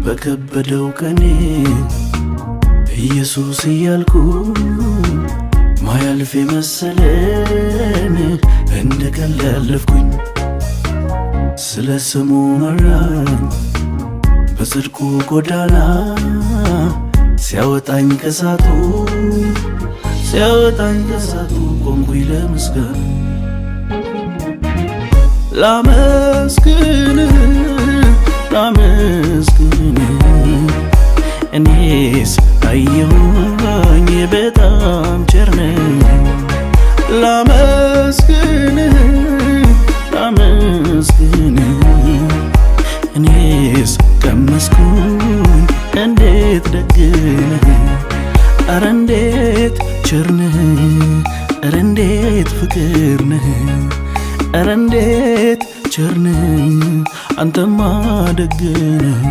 በከበደው ቀኔ ኢየሱስ እያልኩ ማያልፍ መሰለን እንደ ቀልድ ያለፍኩኝ ስለ ስሙ መራኝ በጽድቁ ጎዳና ሲያወጣኝ ከሳቱ ቆምኩኝ ለምስጋና ላመስግን እኔስ አየሁኝ በጣም ቸር ነህ ላመስግን እኔስ ቀመስኩኝ እንዴት ደግ ነህ ኧረ እንዴት ቸር ነህ ኧረ እንዴት ፍቅር ነህ ኧረ እንዴት ቸር ነህ አንተማ ደግ ነህ